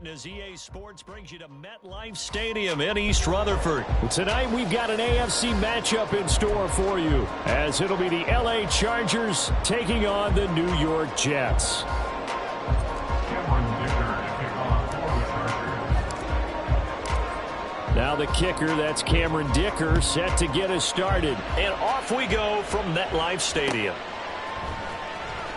As EA Sports brings you to MetLife Stadium in East Rutherford. Tonight we've got an AFC matchup in store for you, as it'll be the LA Chargers taking on the New York Jets. Now the kicker, that's Cameron Dicker, set to get us started. And off we go from MetLife Stadium.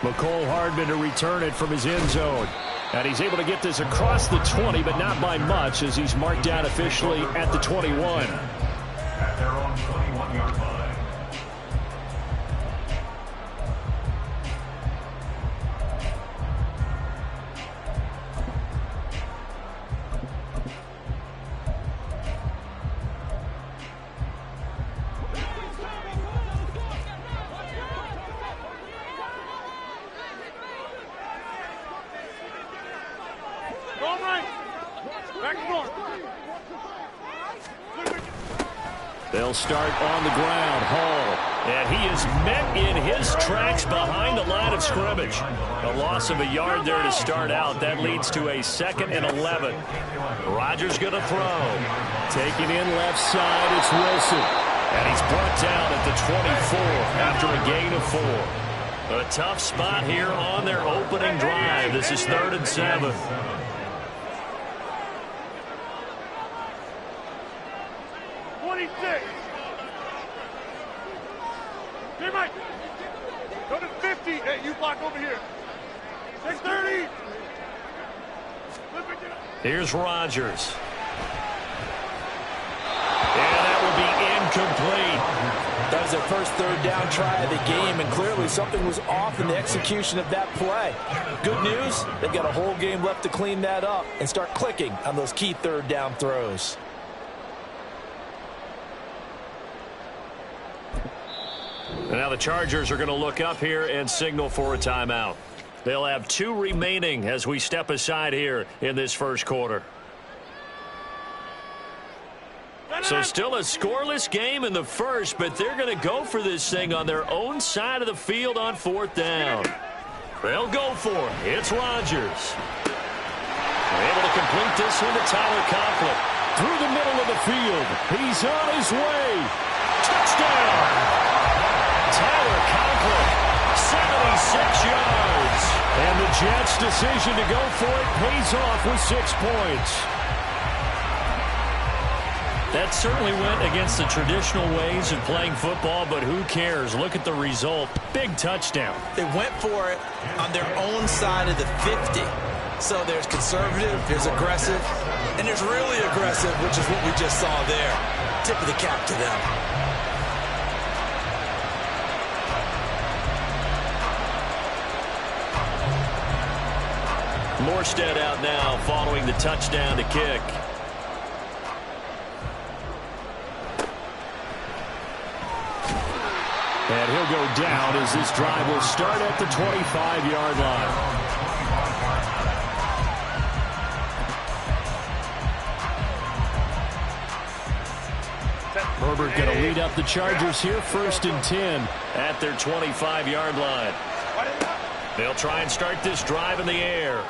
McCole Hardman to return it from his end zone. And he's able to get this across the 20, but not by much, as he's marked down officially at the 21. At their own 21-yard line. They'll start on the ground. Hall. And he is met in his tracks behind the line of scrimmage. A loss of a yard there to start out. That leads to a 2nd and 11. Rodgers going to throw. Taking in left side, it's Wilson. And he's brought down at the 24 after a gain of 4. A tough spot here on their opening drive. This is 3rd and 7. Here, Mike. Go to 50. Hey, you block over here. 630. Here's Rodgers. And that will be incomplete. That was their first 3rd down try of the game, and clearly something was off in the execution of that play. Good news, they've got a whole game left to clean that up and start clicking on those key 3rd down throws. Now the Chargers are going to look up here and signal for a timeout. They'll have 2 remaining as we step aside here in this first quarter. So still a scoreless game in the first, but they're going to go for this thing on their own side of the field on 4th down. They'll go for it. It's Rodgers. Able to complete this one to Tyler Conklin. Through the middle of the field. He's on his way. Touchdown! Tyler Conklin, 76 yards. And the Jets' decision to go for it pays off with 6 points. That certainly went against the traditional ways of playing football, but who cares? Look at the result. Big touchdown. They went for it on their own side of the 50. So there's conservative, there's aggressive, and there's really aggressive, which is what we just saw there. Tip of the cap to them. Morstead out now following the touchdown to kick. And he'll go down as this drive will start at the 25-yard line. Herbert going to lead up the Chargers here, 1st and 10 at their 25-yard line. They'll try and start this drive in the air.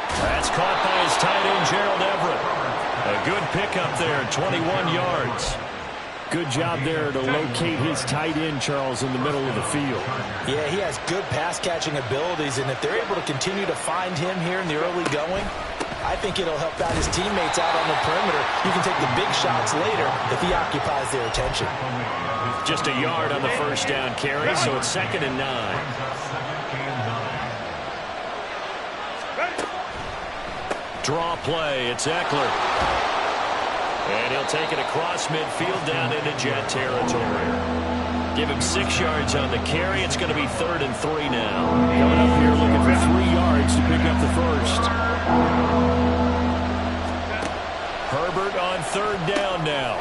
That's caught by his tight end, Gerald Everett. A good pickup there, 21 yards. Good job there to locate his tight end, Charles, in the middle of the field. Yeah, he has good pass-catching abilities, and if they're able to continue to find him here in the early going, I think it'll help out his teammates out on the perimeter. You can take the big shots later if he occupies their attention. Just a yard on the first down carry, so it's 2nd and 9. Draw play, it's Eckler. And he'll take it across midfield down into Jet territory. Give him 6 yards on the carry. It's going to be 3rd and 3 now. Coming up here looking for 3 yards to pick up the first. Herbert on 3rd down now.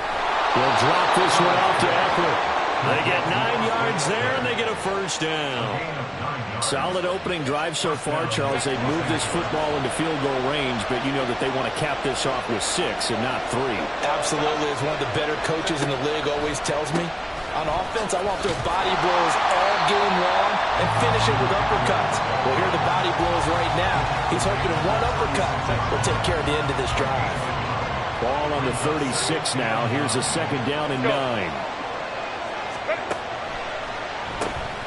He'll drop this one off to Eckler. They get 9 yards there, and they get a first down. Solid opening drive so far, Charles. They've moved this football into field goal range, but you know that they want to cap this off with 6 and not 3. Absolutely. As one of the better coaches in the league always tells me, On offense, I want those body blows all game long and finish it with uppercuts. Well, here are the body blows right now. He's hoping one uppercut will take care of the end of this drive. Ball on the 36 now. Here's a second down and 9.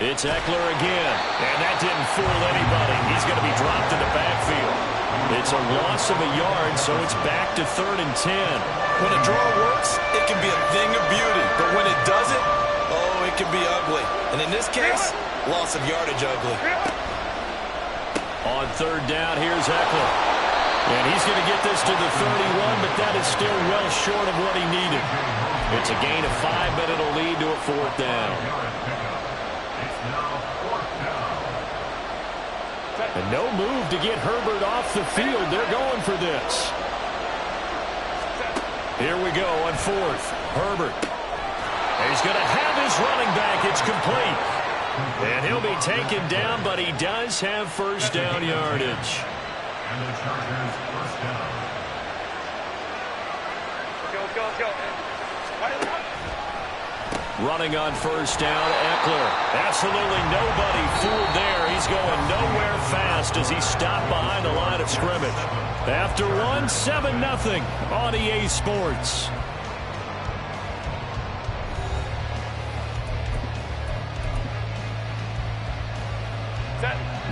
It's Eckler again, and that didn't fool anybody. He's going to be dropped in the backfield. It's a loss of a yard, so it's back to 3rd and 10. When a draw works, it can be a thing of beauty. But when it doesn't, oh, it can be ugly. And in this case, loss of yardage ugly. On 3rd down, here's Eckler. And he's going to get this to the 31, but that is still well short of what he needed. It's a gain of 5, but it'll lead to a 4th down. And no move to get Herbert off the field. They're going for this. Here we go on 4th. Herbert. He's going to have his running back. It's complete. And he'll be taken down, but he does have first down yardage. And the Chargers first down. Go. Running on first down, Eckler. Absolutely nobody fooled there. He's going nowhere fast as he's stopped behind the line of scrimmage. After one, 7-0 on EA Sports.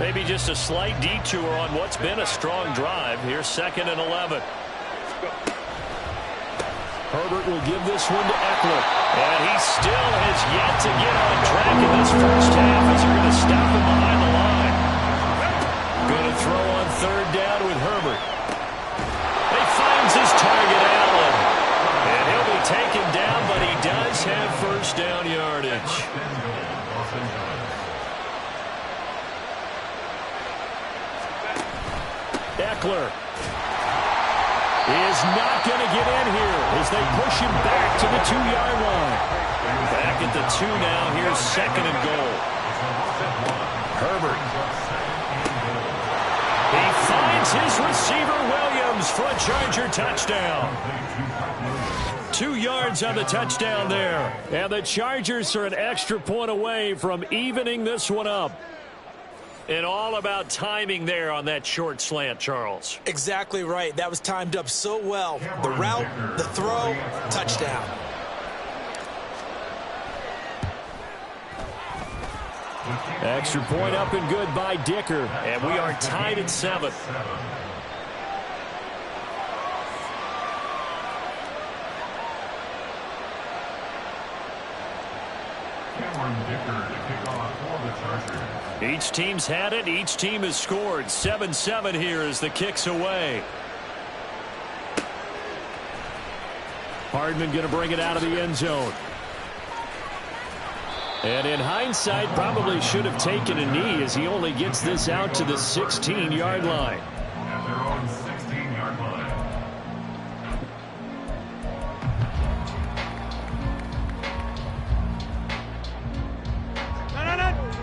Maybe just a slight detour on what's been a strong drive. Here's 2nd and 11. Herbert will give this one to Eckler. And he still has yet to get on track in this first half as they're going to stop him behind the line. Going to throw on 3rd down with Herbert. He finds his target, Allen. And he'll be taken down, but he does have first down yardage. Eckler is not going to get in here as they push him back to the 2-yard line. Back at the 2 now. Here's 2nd and goal. Herbert. He finds his receiver, Williams, for a Charger touchdown. 2 yards on the touchdown there. And the Chargers are an extra point away from evening this one up. And all about timing there on that short slant, Charles. Exactly right. That was timed up so well. The route, the throw, touchdown. Extra point up and good by Dicker. And we are tied at 7. Each team's had it. Each team has scored. 7-7 here as the kick's away. Hardman going to bring it out of the end zone. And in hindsight, probably should have taken a knee as he only gets this out to the 16-yard line. At their own 16-yard line.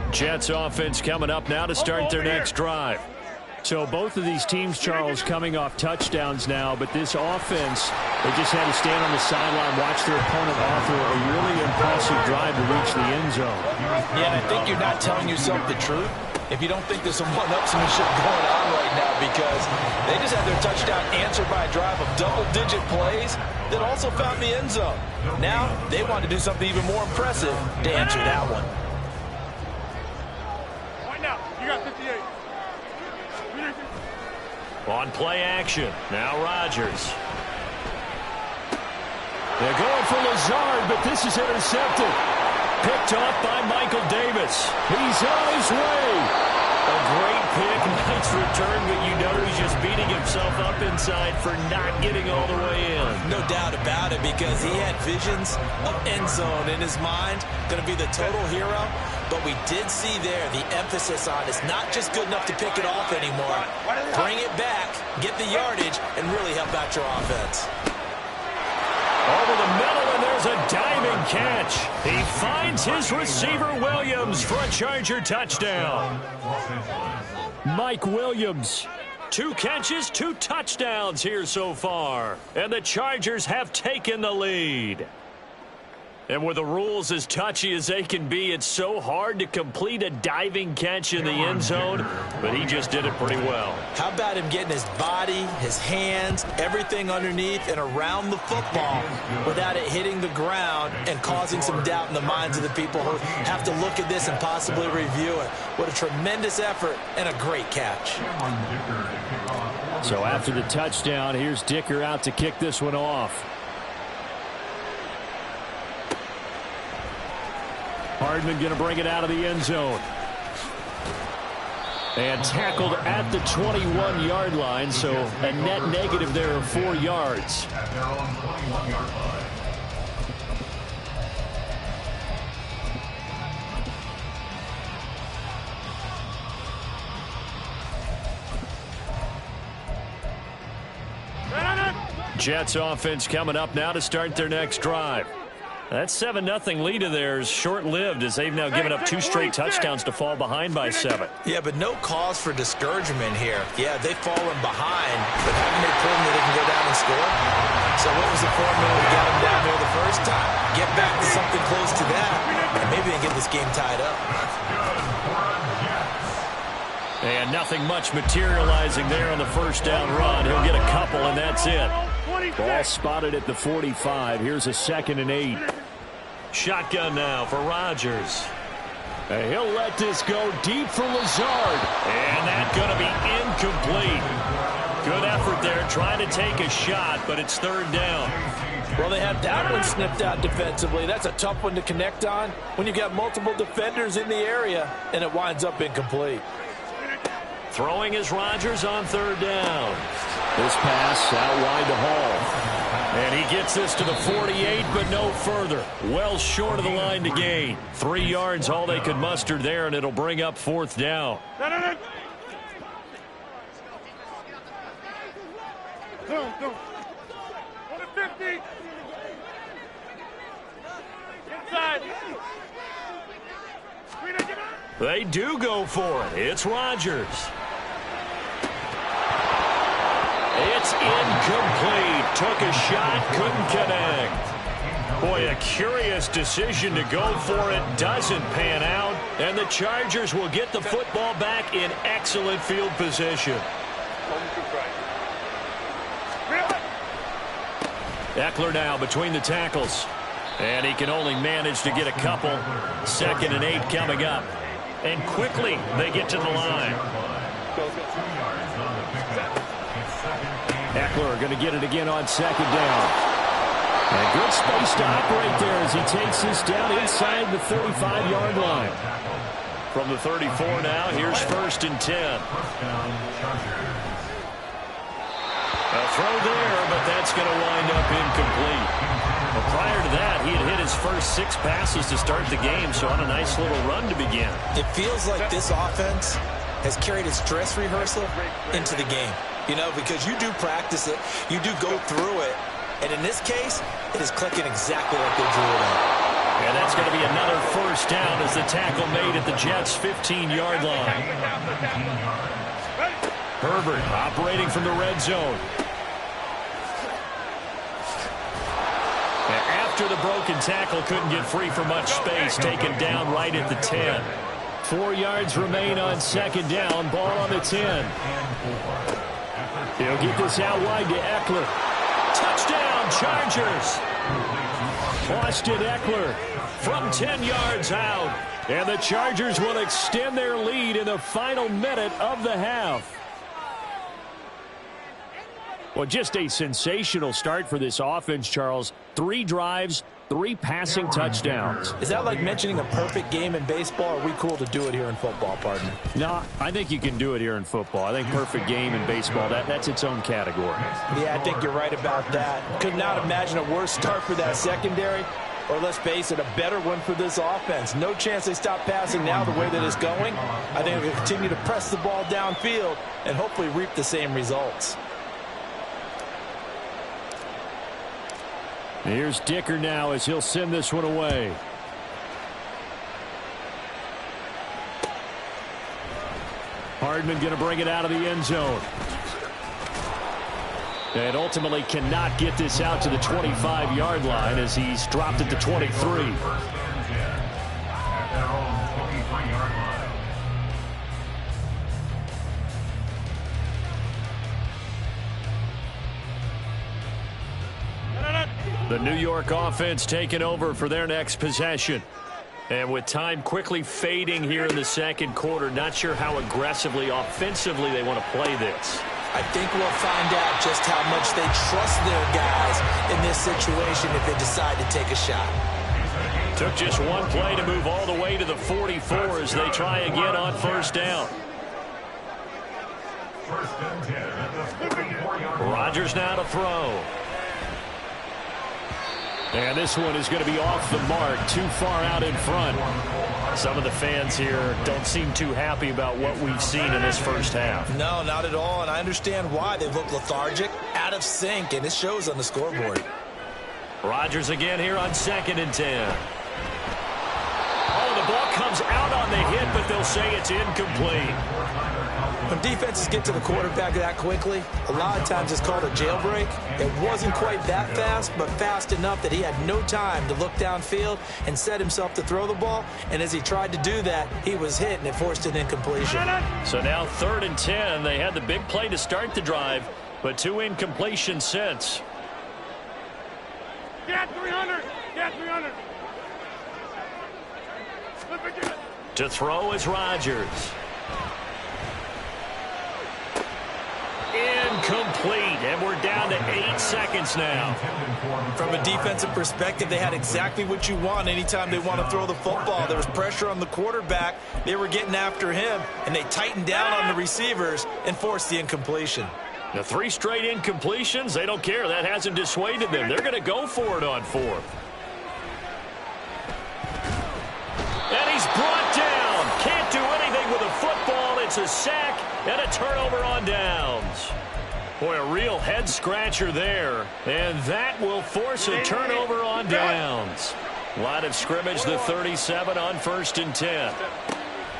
Jets offense coming up now to start their next drive. So both of these teams, Charles, coming off touchdowns now, but this offense, they just had to stand on the sideline, watch their opponent offer a really impressive drive to reach the end zone. Yeah, and I think you're not telling yourself the truth if you don't think there's some one-upsmanship going on right now, because they just had their touchdown answered by a drive of double-digit plays that also found the end zone. Now they want to do something even more impressive to answer that one. You got 58. On play action. Now Rodgers. They're going for Lazard, but this is intercepted. Picked off by Michael Davis. He's on his way. A great pick. Nice return, but you know he's just beating himself up inside for not getting all the way in. No doubt about it, because he had visions of end zone in his mind. Going to be the total hero. But we did see there the emphasis on it's not just good enough to pick it off anymore. Bring it back, get the yardage, and really help out your offense. Over the middle, and there's a diving catch. He finds his receiver, Williams, for a Charger touchdown. Mike Williams. 2 catches, 2 touchdowns here so far. And the Chargers have taken the lead. And with the rules as touchy as they can be, it's so hard to complete a diving catch in the end zone, but he just did it pretty well. How about him getting his body, his hands, everything underneath and around the football without it hitting the ground and causing some doubt in the minds of the people who have to look at this and possibly review it. What a tremendous effort and a great catch. So after the touchdown, here's Dicker out to kick this one off. Hardman going to bring it out of the end zone. And tackled at the 21-yard line, so a net negative there of 4 yards. At their own 21-yard line. Jets offense coming up now to start their next drive. That 7-0 lead of theirs short-lived as they've now given up 2 straight touchdowns to fall behind by 7. Yeah, but no cause for discouragement here. Yeah, they've fallen behind, but haven't they proven that they can go down and score? So what was the formula to get them down there the first time? Get back to something close to that, and maybe they can get this game tied up. And nothing much materializing there on the first down run. He'll get a couple, and that's it. Ball spotted at the 45. Here's a 2nd and 8. Shotgun now for Rodgers. And he'll let this go deep for Lazard. And that's going to be incomplete. Good effort there trying to take a shot, but it's 3rd down. Well, they have that one snipped out defensively. That's a tough one to connect on when you've got multiple defenders in the area, and it winds up incomplete. Throwing is Rodgers on 3rd down. This pass out wide to Hall. And he gets this to the 48, but no further. Well short of the line to gain. 3 yards all they could muster there, and it'll bring up 4th down. Go. 50. Inside. They do go for it. It's Rodgers. It's incomplete. Took a shot, couldn't connect. Boy, a curious decision to go for it. Doesn't pan out. And the Chargers will get the football back in excellent field position. Eckler now between the tackles. And he can only manage to get a couple. 2nd and 8 coming up. And quickly they get to the line. Eckler going to get it again on 2nd down. And good space to operate there as he takes this down inside the 35-yard line. From the 34 now, here's 1st and 10. A throw there, but that's going to wind up incomplete. Well, prior to that, he had hit his first 6 passes to start the game, so on a nice little run to begin. It feels like this offense has carried its dress rehearsal into the game. You know, because you do practice it, you do go through it, and in this case, it is clicking exactly like they drew it up. And that's going to be another 1st down as the tackle made at the Jets' 15-yard line. Herbert operating from the red zone. After the broken tackle, couldn't get free for much space, taken down right at the 10. 4 yards remain on 2nd down, ball on the 10. He'll get this out wide to Eckler. Touchdown, Chargers! Austin Eckler From 10 yards out. And the Chargers will extend their lead in the final minute of the half. Well, just a sensational start for this offense, Charles. 3 drives, 3 passing touchdowns. Is that like mentioning a perfect game in baseball, or are we cool to do it here in football, partner? No, I think you can do it here in football. I think perfect game in baseball, that's its own category. Yeah, I think you're right about that. Could not imagine a worse start for that secondary, or let's face it, a better one for this offense. No chance they stop passing now the way that it's going. I think they'll continue to press the ball downfield and hopefully reap the same results. Here's Dicker now as he'll send this one away. Hardman going to bring it out of the end zone. And ultimately cannot get this out to the 25-yard line as he's dropped it to 23. At their own 23-yard line. The New York offense taking over for their next possession. And with time quickly fading here in the second quarter, not sure how aggressively, offensively they want to play this. I think we'll find out just how much they trust their guys in this situation if they decide to take a shot. Took just one play to move all the way to the 44 as they try again on first down. First and 10 at the 44-yard line. Rodgers now to throw. And this one is going to be off the mark, too far out in front. Some of the fans here don't seem too happy about what we've seen in this first half. No, not at all, and I understand why. They look lethargic, out of sync, and it shows on the scoreboard. Rodgers again here on 2nd and 10. Oh, the ball comes out on the hit, but they'll say it's incomplete. When defenses get to the quarterback that quickly, a lot of times it's called a jailbreak. It wasn't quite that fast, but fast enough that he had no time to look downfield and set himself to throw the ball. And as he tried to do that, he was hit, and it forced an incompletion. So now 3rd and 10. They had the big play to start the drive, but 2 incompletions since. Get 300. Get 300. To throw is Rodgers. Incomplete, and we're down to 8 seconds now. From a defensive perspective, they had exactly what you want anytime they want to throw the football. There was pressure on the quarterback. They were getting after him, and they tightened down on the receivers and forced the incompletion. The 3 straight incompletions, they don't care. That hasn't dissuaded them. They're going to go for it on 4th. And he's brought down. Can't do anything with a football. It's a sack and a turnover on downs. Boy, a real head-scratcher there. And that will force a turnover on downs. Line of scrimmage, the 37 on 1st and 10.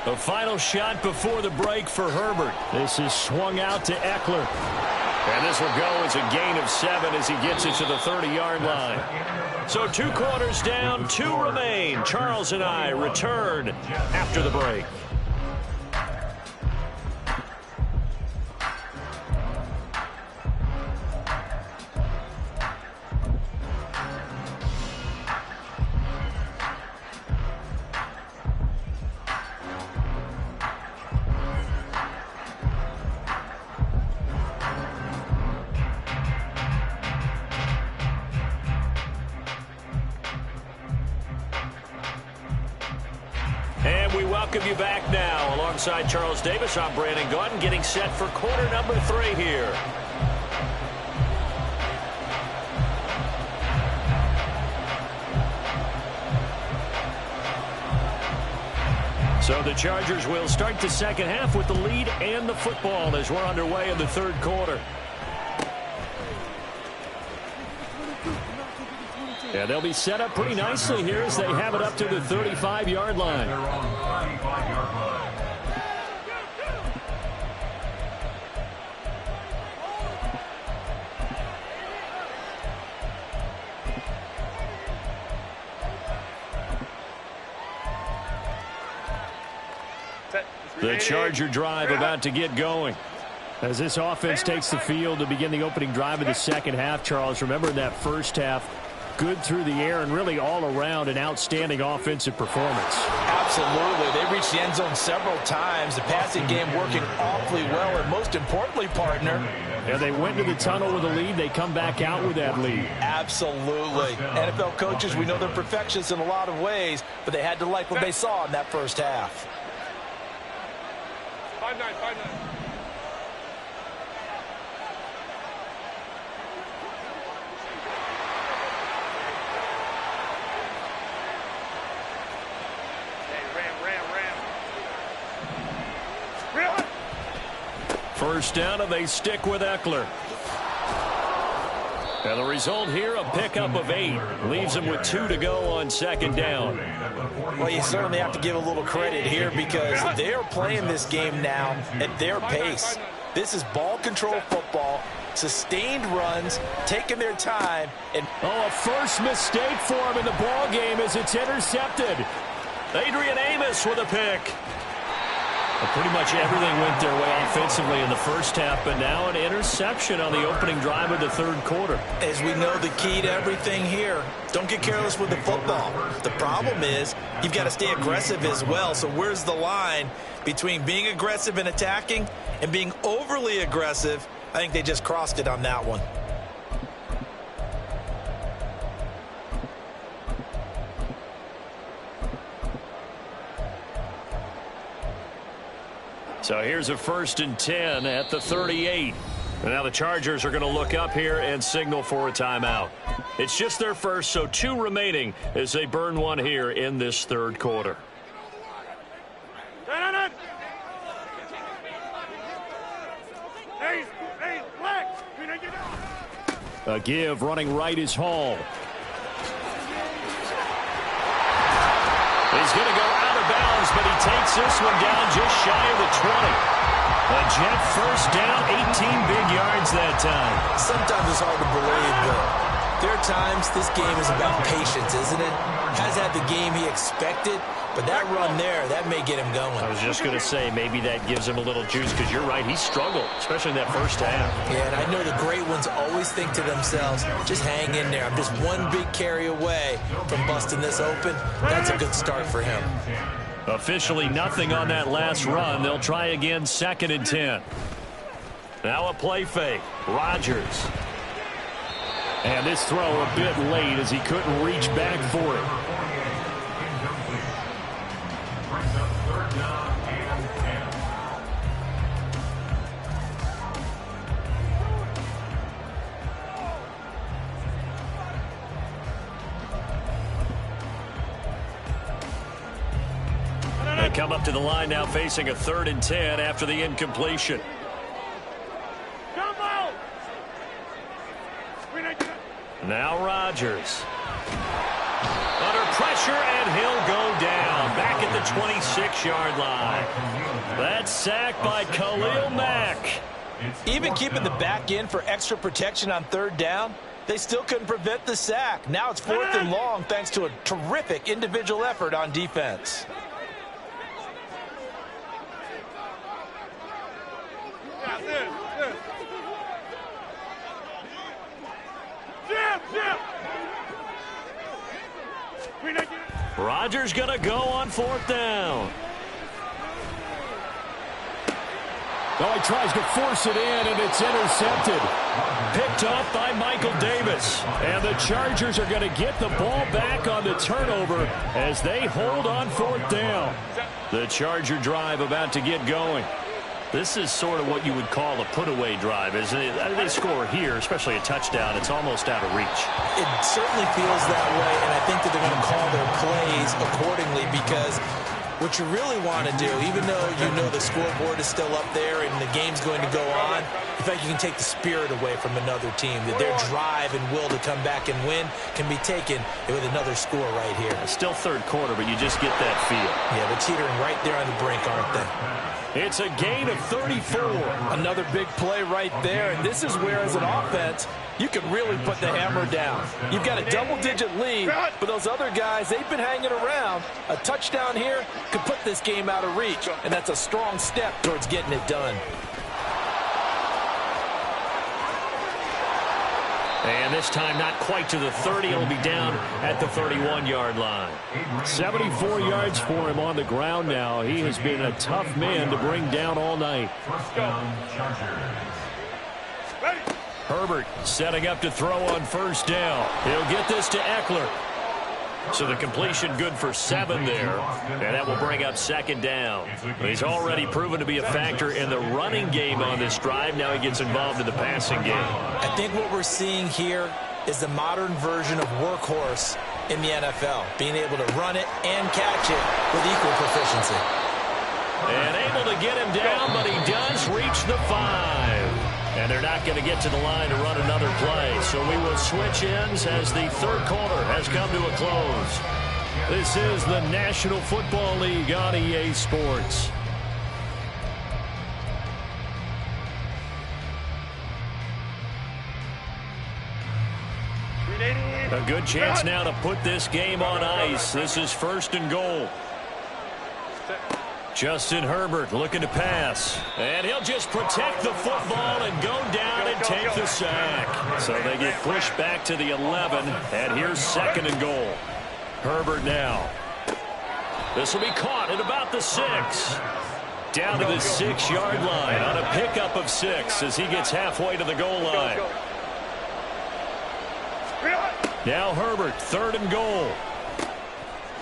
A final shot before the break for Herbert. This is swung out to Eckler. And this will go as a gain of 7 as he gets it to the 30-yard line. So 2 quarters down, 2 remain. Charles and I return after the break. Welcome you back now. Alongside Charles Davis, I'm Brandon Gaudin, getting set for quarter number 3 here. So the Chargers will start the second half with the lead and the football as we're underway in the 3rd quarter. Yeah, they'll be set up pretty nicely here as they have it up to the 35-yard line. Their own 35-yard line. The Charger drive about to get going. As this offense takes the field to begin the opening drive of the second half, Charles, remember in that first half, good through the air and really all around an outstanding offensive performance. Absolutely. They reached the end zone several times. The passing game working awfully well, and most importantly, partner. And they went to the tunnel with a lead. They come back out with that lead. Absolutely. NFL coaches, we know they're perfectionists in a lot of ways, but they had to like what they saw in that first half. 5-9, 5-9. First down, and they stick with Eckler. And the result here, a pickup of 8. Leaves them with 2 to go on second down. Well, you certainly have to give a little credit here because they're playing this game now at their pace. This is ball control football. sustained runs, taking their time. And a first mistake for him in the ball game as it's intercepted. Adrian Amos with a pick. Well, pretty much everything went their way offensively in the first half, but now an interception on the opening drive of the third quarter. As we know, the key to everything here, don't get careless with the football. The problem is you've got to stay aggressive as well. So where's the line between being aggressive and attacking and being overly aggressive? I think they just crossed it on that one. So here's a 1st and 10 at the 38. And now the Chargers are going to look up here and signal for a timeout. It's just their first, so 2 remaining as they burn one here in this third quarter. A give running right is Hall. He's going to go out of bounds, but he takes this one down just shy of the 20. A Jet first down, 18 big yards that time. Sometimes it's hard to believe, but there are times this game is about patience, isn't it? Has had the game he expected, but that run there, that may get him going. I was just going to say, maybe that gives him a little juice, because you're right, he struggled, especially in that first half. Yeah, and I know the great ones always think to themselves, just hang in there. I'm just one big carry away from busting this open. That's a good start for him. Officially nothing on that last run. They'll try again, 2nd and 10. Now a play fake. Rodgers. And this throw a bit late as he couldn't reach back for it. They come up to the line now facing a 3rd and 10 after the incompletion. Now Rodgers. Under pressure, and he'll go down. Back at the 26-yard line. That's sacked by Khalil Mack. Even keeping the back in for extra protection on 3rd down, they still couldn't prevent the sack. Now it's 4th and long thanks to a terrific individual effort on defense. Rodgers going to go on 4th down. Oh, he tries to force it in, and it's intercepted. Picked off by Michael Davis. And the Chargers are going to get the ball back on the turnover as they hold on 4th down. The Charger drive about to get going. This is sort of what you would call a put-away drive, isn't it? They score here, especially a touchdown. It's almost out of reach. It certainly feels that way, and I think that they're going to call their plays accordingly, because what you really want to do, even though you know the scoreboard is still up there and the game's going to go on, in fact, you can take the spirit away from another team. That their drive and will to come back and win can be taken with another score right here. It's still third quarter, but you just get that feel. Yeah, they're teetering right there on the brink, aren't they? It's a gain of 34. Another big play right there, and this is where, as an offense, you can really put the hammer down. You've got a double-digit lead, but those other guys, they've been hanging around. A touchdown here could put this game out of reach, and that's a strong step towards getting it done. And this time not quite to the 30. It'll be down at the 31-yard line. 74 yards for him on the ground now. He has been a tough man to bring down all night. Herbert setting up to throw on 1st down. He'll get this to Eckler. So the completion good for 7 there. And that will bring up 2nd down. He's already proven to be a factor in the running game on this drive. Now he gets involved in the passing game. I think what we're seeing here is the modern version of workhorse in the NFL. Being able to run it and catch it with equal proficiency. And able to get him down, but he does reach the 5. And they're not going to get to the line to run another play. So we will switch ends as the third quarter has come to a close. This is the National Football League on EA Sports. A good chance now to put this game on ice. This is 1st and goal. Justin Herbert looking to pass. And he'll just protect the football and go down and take the sack. So they get pushed back to the 11. And here's 2nd and goal. Herbert now. This will be caught at about the 6. Down to the 6-yard line on a pickup of 6 as he gets halfway to the goal line. Now Herbert, 3rd and goal.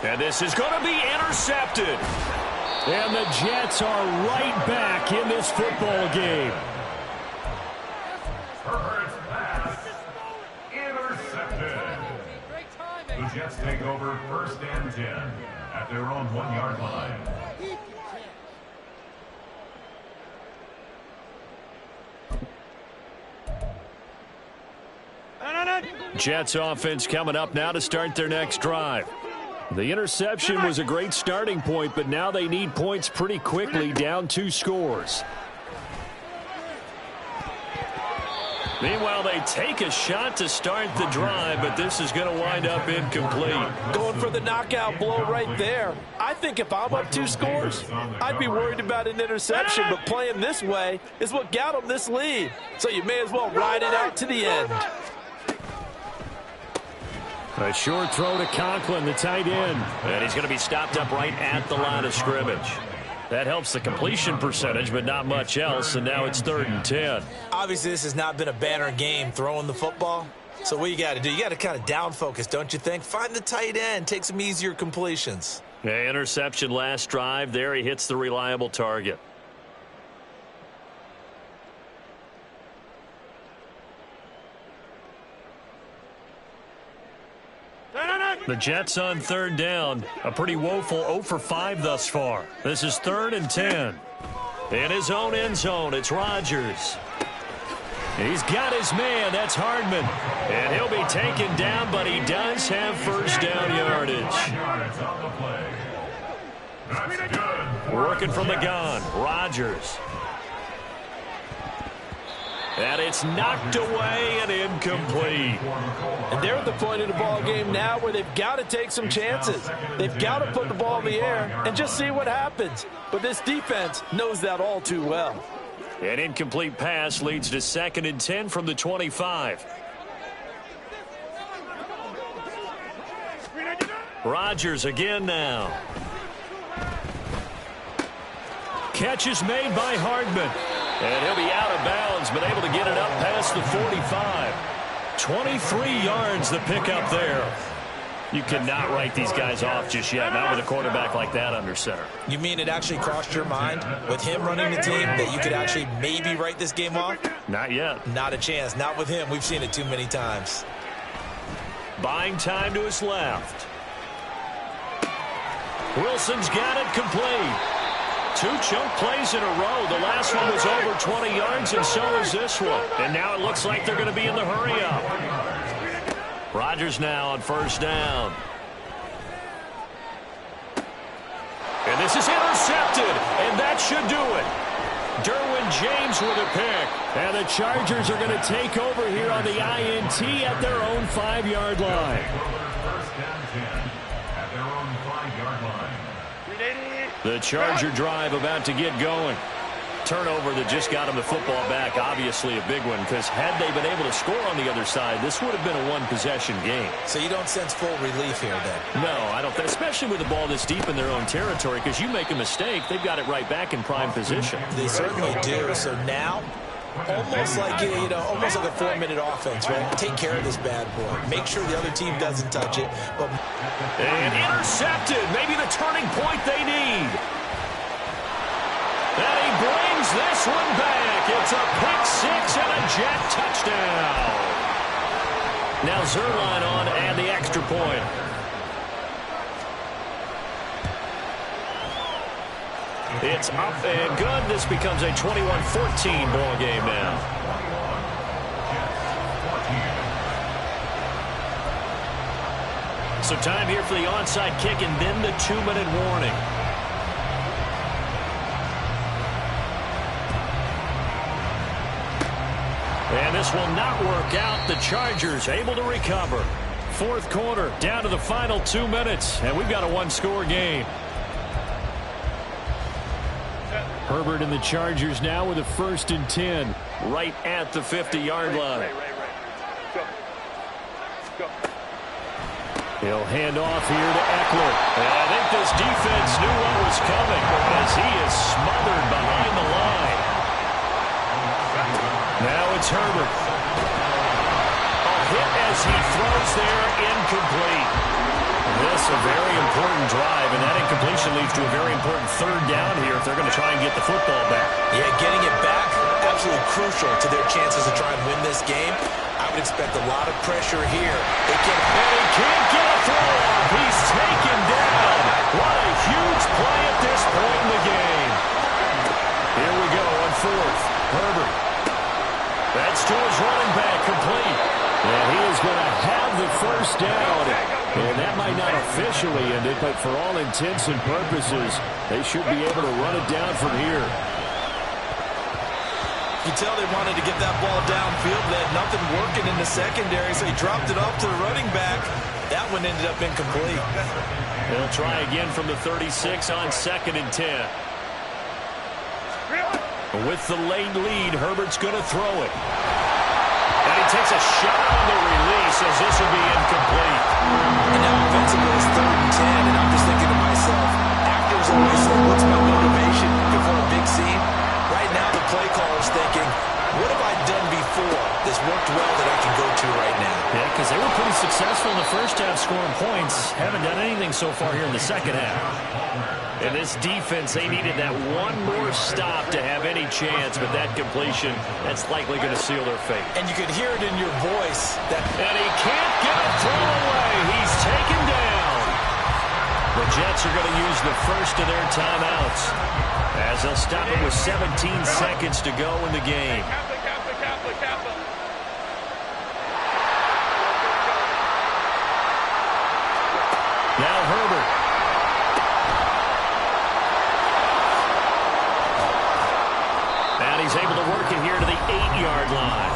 And this is going to be intercepted. And the Jets are right back in this football game. Herbert's pass intercepted. The Jets take over 1st and 10 at their own 1-yard line. Jets offense coming up now to start their next drive. The interception was a great starting point, but now they need points pretty quickly, down 2 scores. Meanwhile, they take a shot to start the drive, but this is going to wind up incomplete. Going for the knockout blow right there. I think if I'm up 2 scores, I'd be worried about an interception, but playing this way is what got them this lead. So you may as well ride it out to the end. A short throw to Conklin, the tight end. And he's going to be stopped up right at the line of scrimmage. That helps the completion percentage, but not much else, and now it's 3rd and 10. Obviously, this has not been a banner game throwing the football. So what you got to do, you got to kind of down focus, don't you think? Find the tight end, take some easier completions. Yeah, interception last drive. There he hits the reliable target. The Jets on 3rd down. A pretty woeful 0 for 5 thus far. This is 3rd and 10. In his own end zone, it's Rodgers. He's got his man. That's Hardman. And he'll be taken down, but he does have 1st down yardage. Working from the gun. Rodgers. And it's knocked away and incomplete. And they're at the point in the ball game now where they've got to take some chances. They've got to put the ball in the air and just see what happens. But this defense knows that all too well. An incomplete pass leads to 2nd and 10 from the 25. Rodgers again now. Catch is made by Hardman. And he'll be out of bounds, but able to get it up past the 45. 23 yards the pickup there. You cannot write these guys off just yet, not with a quarterback like that under center. You mean it actually crossed your mind with him running the team that you could actually maybe write this game off? Not yet. Not a chance. Not with him. We've seen it too many times. Buying time to his left. Wilson's got it complete. 2 chunk plays in a row. The last one was over 20 yards, and so is this one. And now it looks like they're going to be in the hurry-up. Rodgers now on 1st down. And this is intercepted, and that should do it. Derwin James with a pick. And the Chargers are going to take over here on the INT at their own 5-yard line. 1st and 10 at their own 5-yard line. The Charger drive about to get going. Turnover that just got him the football back, obviously a big one, because had they been able to score on the other side, this would have been a one-possession game. So you don't sense full relief here then? No, I don't, especially with the ball this deep in their own territory, because you make a mistake, they've got it right back in prime position. They certainly do. So now, almost like almost like a 4-minute offense, right? Take care of this bad boy. Make sure the other team doesn't touch it. And intercepted. Maybe the turning point they need. And he brings this one back. It's a pick-6 and a Jet touchdown. Now Zerline on and the extra point. It's up and good. This becomes a 21-14 ball game now. So time here for the onside kick and then the 2-minute warning. And this This will not work out. The Chargers able to recover. Fourth quarter, down to the final 2 minutes, and we've got a one-score game. Herbert and the Chargers now with a 1st and 10. Right at the 50-yard line. He'll hand off here to Eckler. And I think this defense knew what was coming as he is smothered behind the line. Now it's Herbert. A hit as he throws there, incomplete. This a very important drive, and that incompletion leads to a very important 3rd down here if they're going to try and get the football back. Yeah, getting it back, absolutely crucial to their chances to try and win this game. I would expect a lot of pressure here. And he can't get a throw off. He's taken down. What a huge play at this point in the game. Here we go on 4th. Herbert. That's to his running back, complete. And he is going to have the 1st down. And that might not officially end it, but for all intents and purposes, they should be able to run it down from here. You can tell they wanted to get that ball downfield. They had nothing working in the secondary, so he dropped it off to the running back. That one ended up incomplete. They'll try again from the 36 on 2nd and 10. With the late lead, Herbert's going to throw it. And he takes a shot on the release as this will be incomplete. And now offensively it's 3rd and 10, and I'm just thinking to myself, actors always say, what's my motivation before a big scene? Right now the play caller's thinking, what have I done before that's worked well that I can go to right now? Yeah, because they were pretty successful in the first half scoring points. Haven't done anything so far here in the second half. And this defense, they needed that one more stop to have any chance, but that completion, that's likely going to seal their fate. And you could hear it in your voice. And he can't get a throw away. He's taken down. The Jets are going to use the first of their timeouts as they'll stop it with 17 seconds to go in the game. Now Herbert. And he's able to work it here to the 8-yard line.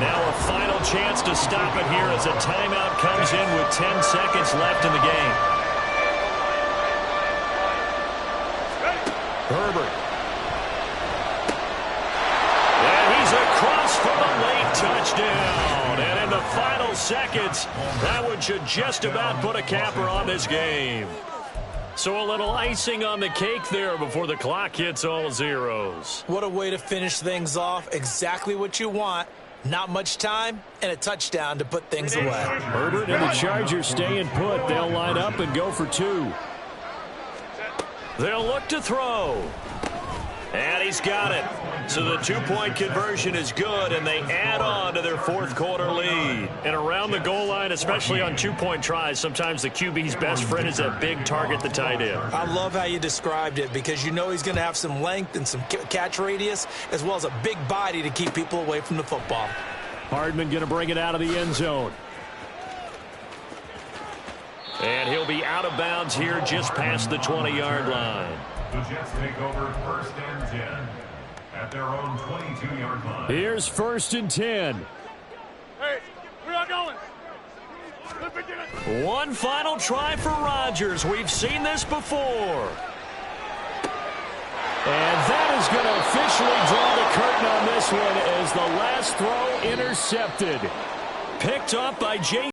Now a final chance to stop it here as a timeout comes in with 10 seconds left in the game. Herbert. And he's across for the late touchdown. And in the final seconds, that one should just about put a capper on this game. So a little icing on the cake there before the clock hits all zeros. What a way to finish things off. Exactly what you want. Not much time and a touchdown to put things away. Herbert and the Chargers staying put. They'll line up and go for 2. They'll look to throw. And he's got it. So the 2-point conversion is good, and they add on to their 4th quarter lead. And around the goal line, especially on 2-point tries, sometimes the QB's best friend is that big target, the tight end. I love how you described it because you know he's going to have some length and some catch radius as well as a big body to keep people away from the football. Hardman going to bring it out of the end zone. And he'll be out of bounds here just past the 20-yard line. The Jets take over 1st and 10 at their own 22-yard line. Here's 1st and 10. Hey, where y'all going? One final try for Rodgers. We've seen this before. And that is going to officially draw the curtain on this one as the last throw intercepted. Picked up by J.